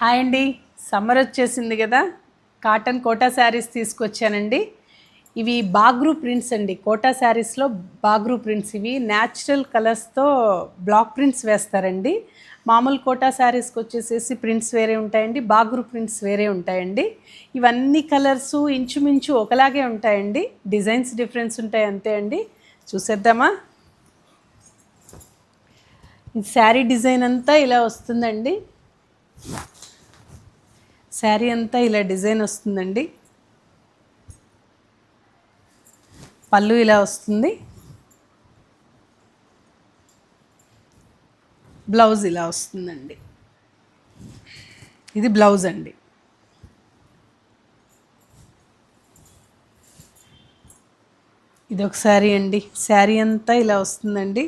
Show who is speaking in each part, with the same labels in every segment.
Speaker 1: Hi అండి. Summer వచ్చేసింది కదా, కాటన్ కోటా శారీస్ తీసుకొచ్చానండి. ఇవి బాగ్రూ ప్రింట్స్ అండి. కోటా శారీస్లో బాగ్రూ ప్రింట్స్. ఇవి న్యాచురల్ కలర్స్తో బ్లాక్ ప్రింట్స్ వేస్తారండి. మామూలు కోటా శారీస్కి వచ్చేసేసి ప్రింట్స్ వేరే ఉంటాయండి, బాగ్రూ ప్రింట్స్ వేరే ఉంటాయండి. ఇవన్నీ కలర్స్ ఇంచుమించు ఒకలాగే ఉంటాయండి, డిజైన్స్ డిఫరెన్స్ ఉంటాయి అంతే అండి. చూసేద్దామా? ఈ శారీ డిజైన్ అంతా ఇలా వస్తుందండి. శారీ అంతా ఇలా డిజైన్ వస్తుందండి. పళ్ళు ఇలా వస్తుంది, బ్లౌజ్ ఇలా వస్తుందండి. ఇది బ్లౌజ్ అండి. ఇది ఒక శారీ అండి. శారీ అంతా ఇలా వస్తుందండి.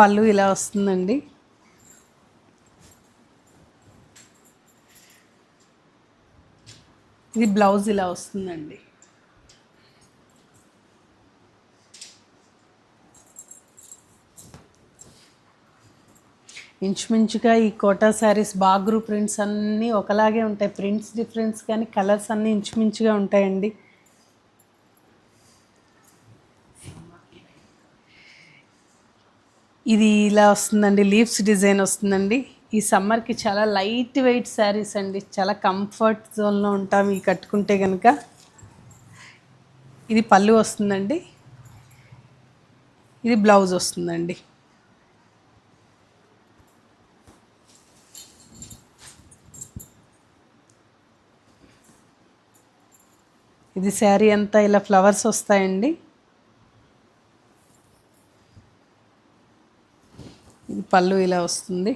Speaker 1: పళ్ళు ఇలా వస్తుందండి. ఇది బ్లౌజ్ ఇలా వస్తుందండి. ఇంచుమించుగా ఈ కోటా శారీస్ బాగ్రూ ప్రింట్స్ అన్నీ ఒకలాగే ఉంటాయి. ప్రింట్స్ డిఫరెన్స్ కానీ కలర్స్ అన్నీ ఇంచుమించుగా ఉంటాయండి. ఇది ఇలా వస్తుందండి, లీవ్స్ డిజైన్ వస్తుందండి. ఈ సమ్మర్కి చాలా లైట్ వెయిట్ శారీస్ అండి. చాలా కంఫర్ట్ జోన్లో ఉంటాం ఇవి కట్టుకుంటే కనుక. ఇది పళ్ళు వస్తుందండి. ఇది బ్లౌజ్ వస్తుందండి. ఇది శారీ అంతా ఇలా ఫ్లవర్స్ వస్తాయండి. ఇది పళ్ళు ఇలా వస్తుంది.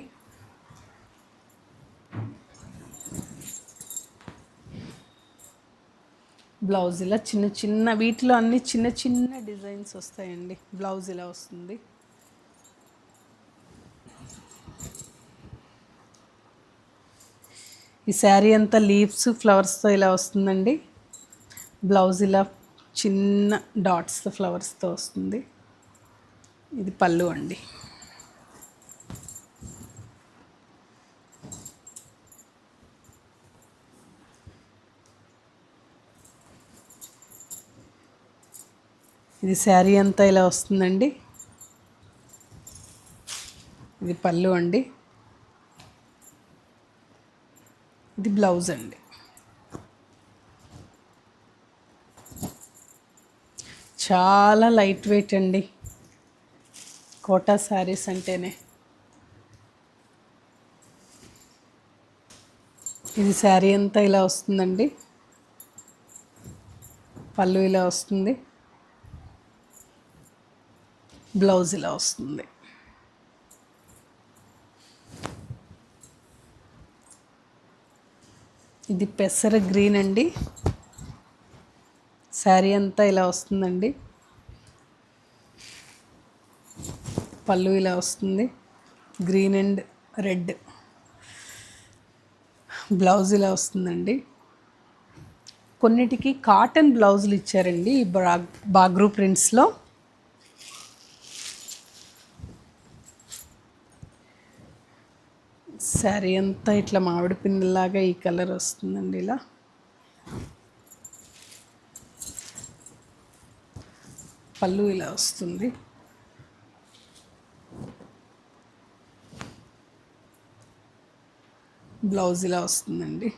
Speaker 1: బ్లౌజ్ ఇలా చిన్న చిన్న, వీటిలో అన్ని చిన్న చిన్న డిజైన్స్ వస్తాయండి. బ్లౌజ్ ఇలా వస్తుంది. ఈ శారీ అంతా లీవ్స్ ఫ్లవర్స్తో ఇలా వస్తుందండి. బ్లౌజ్ ఇలా చిన్న డాట్స్ ఫ్లవర్స్తో వస్తుంది. ఇది పళ్ళు అండి. ఇది శారీ అంతా ఇలా వస్తుందండి. ఇది పళ్ళు అండి. ఇది బ్లౌజ్ అండి. చాలా లైట్ వెయిట్ అండి కోటా శారీస్ అంటేనే. ఇది శారీ అంతా ఇలా వస్తుందండి. పళ్ళు ఇలా వస్తుంది. బ్లౌజ్ ఇలా వస్తుంది. ఇది పెసర గ్రీన్ అండి. శారీ అంతా ఇలా వస్తుందండి. పళ్ళు ఇలా వస్తుంది. Green and red. బ్లౌజ్ ఇలా వస్తుందండి. కొన్నిటికి కాటన్ బ్లౌజులు ఇచ్చారండి ఈ బాగ్రూ ప్రింట్స్లో. శారీ అంతా ఇట్లా మామిడి పిందెలాగా ఈ కలర్ వస్తుందండి. ఇలా పళ్ళు ఇలా వస్తుంది. బ్లౌజ్ ఇలా వస్తుందండి.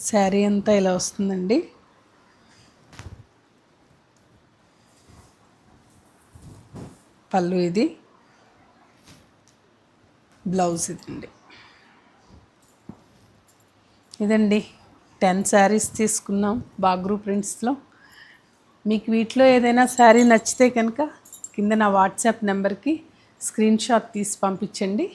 Speaker 1: శారీ అంతా ఇలా వస్తుందండి. పళ్ళు ఇది, బ్లౌజ్ ఇదండి. ఇదండి 10 శారీస్ తీసుకున్నాం బాగ్రూ ప్రింట్స్లో. మీకు వీటిలో ఏదైనా శారీ నచ్చితే కనుక కింద నా వాట్సాప్ నెంబర్కి స్క్రీన్ షాట్ తీసి పంపించండి.